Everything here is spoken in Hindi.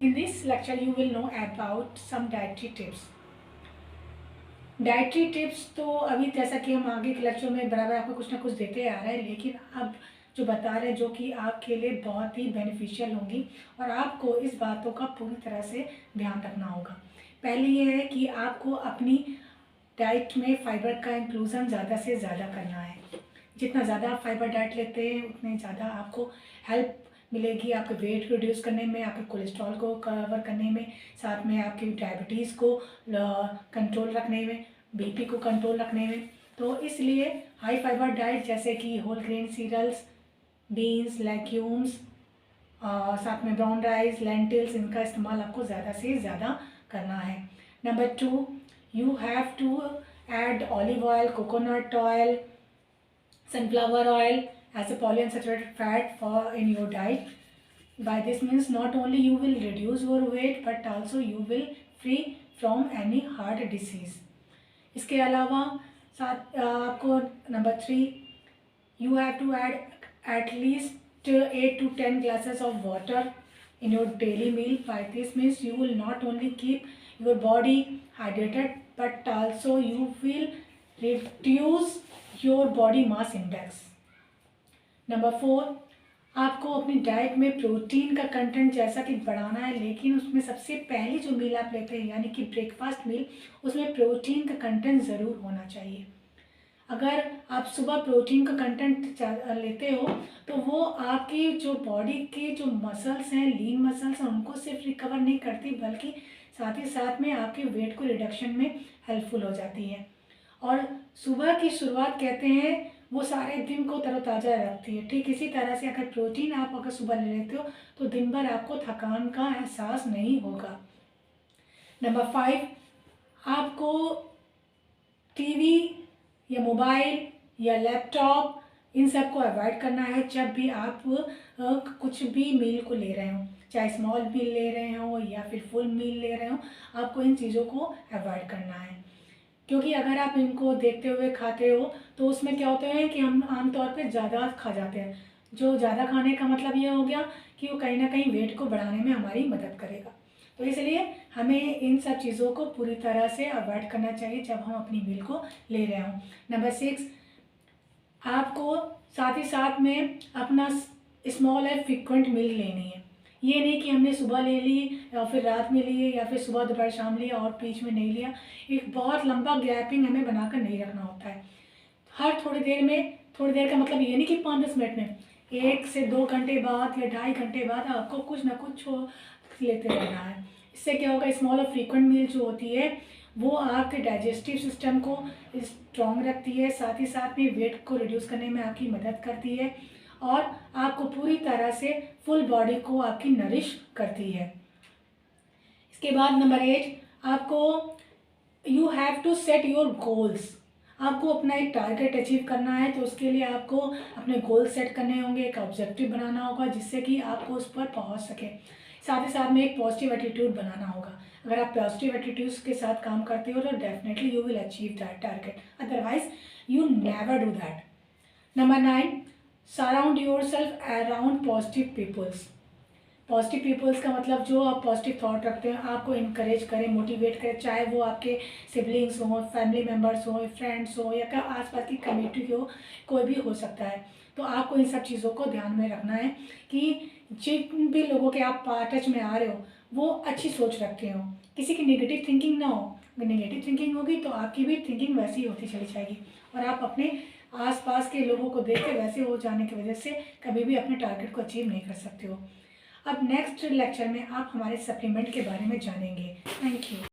In this lecture, you will know about some dietary tips. Dietary tips तो अभी जैसा कि हम आगे के लेक्चर में बराबर आपको कुछ ना कुछ देते आ रहे हैं, लेकिन अब जो बता रहे हैं जो कि आपके लिए बहुत ही बेनिफिशियल होंगी और आपको इस बातों का पूरी तरह से ध्यान रखना होगा। पहली ये है कि आपको अपनी डाइट में फाइबर का इंक्लूज़न ज़्यादा से ज़्यादा करना है। जितना ज़्यादा आप फाइबर डाइट लेते हैं उतने ज़्यादा आपको हेल्प मिलेगी आपके वेट को रिड्यूस करने में, आपके कोलेस्ट्रॉल को कवर करने में, साथ में आपकी डायबिटीज़ को कंट्रोल रखने में, बीपी को कंट्रोल रखने में। तो इसलिए हाई फाइबर डाइट जैसे कि whole grain cereals, beans, legumes, साथ में ब्राउन राइस, लेंटिल्स, इनका इस्तेमाल आपको ज़्यादा से ज़्यादा करना है। Number 2, you have to add olive oil, coconut oil, sunflower oil as a polyunsaturated fat in your diet. By this means not only you will reduce your weight but also you will free from any heart disease. इसके अलावा साथ आपको number 3, you have to add at least 8 to 10 glasses of water in your daily meal. By this means you will not only keep your body hydrated but also you will reduce your body mass index. Number 4, आपको अपनी डाइट में प्रोटीन का कंटेंट जैसा कि बढ़ाना है, लेकिन उसमें सबसे पहली जो मील आप लेते हैं यानी कि ब्रेकफास्ट मील, उसमें प्रोटीन का कंटेंट ज़रूर होना चाहिए। अगर आप सुबह प्रोटीन का कंटेंट लेते हो तो वो आपकी जो बॉडी के जो मसल्स हैं, लीन मसल्स हैं, उनको सिर्फ रिकवर नहीं करती बल्कि साथ ही साथ में आपके वेट को रिडक्शन में हेल्पफुल हो जाती है। और सुबह की शुरुआत कहते हैं वो सारे दिन को तरोताज़ा रखती है। ठीक इसी तरह से अगर प्रोटीन आप अगर सुबह ले लेते हो तो दिन भर आपको थकान का एहसास नहीं होगा। नंबर 5, आपको टीवी या मोबाइल या लैपटॉप इन सब को अवॉइड करना है जब भी आप कुछ भी मील को ले रहे हो, चाहे स्मॉल मील ले रहे हो या फिर फुल मील ले रहे हो, आपको इन चीज़ों को अवॉइड करना है। क्योंकि अगर आप इनको देखते हुए खाते हो तो उसमें क्या होता है कि हम आमतौर पे ज़्यादा खा जाते हैं। जो ज़्यादा खाने का मतलब ये हो गया कि वो कहीं ना कहीं वेट को बढ़ाने में हमारी मदद करेगा। तो इसलिए हमें इन सब चीज़ों को पूरी तरह से अवॉइड करना चाहिए जब हम अपनी मील को ले रहे हों। नंबर 6, आपको साथ ही साथ में अपना स्मॉल एंड फ्रीक्वेंट मील लेनी है। ये नहीं कि हमने सुबह ले ली या फिर रात में लिए या फिर सुबह दोपहर शाम लिया और बीच में नहीं लिया। एक बहुत लंबा गैपिंग हमें बनाकर नहीं रखना होता है। हर थोड़ी देर का मतलब ये नहीं कि 5-10 मिनट में, 1 से 2 घंटे बाद या 2.5 घंटे बाद आपको कुछ ना कुछ लेते रहना है। इससे क्या होगा, स्मॉल और फ्रीक्वेंट मील जो होती है वो आपके डाइजेस्टिव सिस्टम को स्ट्रॉन्ग रखती है, साथ ही साथ में वेट को रिड्यूस करने में आपकी मदद करती है और आपको पूरी तरह से फुल बॉडी को आपकी नरिश करती है। इसके बाद नंबर 8, आपको you have to set your goals. आपको अपना एक टारगेट अचीव करना है तो उसके लिए आपको अपने गोल सेट करने होंगे, एक ऑब्जेक्टिव बनाना होगा जिससे कि आपको उस पर पहुंच सके। साथ ही साथ में एक पॉजिटिव एटीट्यूड बनाना होगा। अगर आप पॉजिटिव एटीट्यूड के साथ काम करते हो तो definitely you will achieve that target, otherwise you never do that. Number 9, surround yourself around positive peoples. Positive peoples का मतलब जो आप पॉजिटिव थॉट रखते हैं, आपको इनकरेज करें, मोटिवेट करें, चाहे वो आपके सिबलिंग्स हों, फैमिली मेम्बर्स हों, फ्रेंड्स हो या आसपास की कम्युनिटी के हो, कोई भी हो सकता है। तो आपको इन सब चीज़ों को ध्यान में रखना है कि जिन भी लोगों के आप टच में आ रहे हो वो अच्छी सोच रखते हो, किसी की नेगेटिव थिंकिंग ना हो। अगर नेगेटिव थिंकिंग होगी तो आपकी भी थिंकिंग वैसी ही होती चली जाएगी और आप अपने आसपास के लोगों को देख के वैसे हो जाने की वजह से कभी भी अपने टारगेट को अचीव नहीं कर सकते हो। अब नेक्स्ट लेक्चर में आप हमारे सप्लीमेंट के बारे में जानेंगे। Thank you.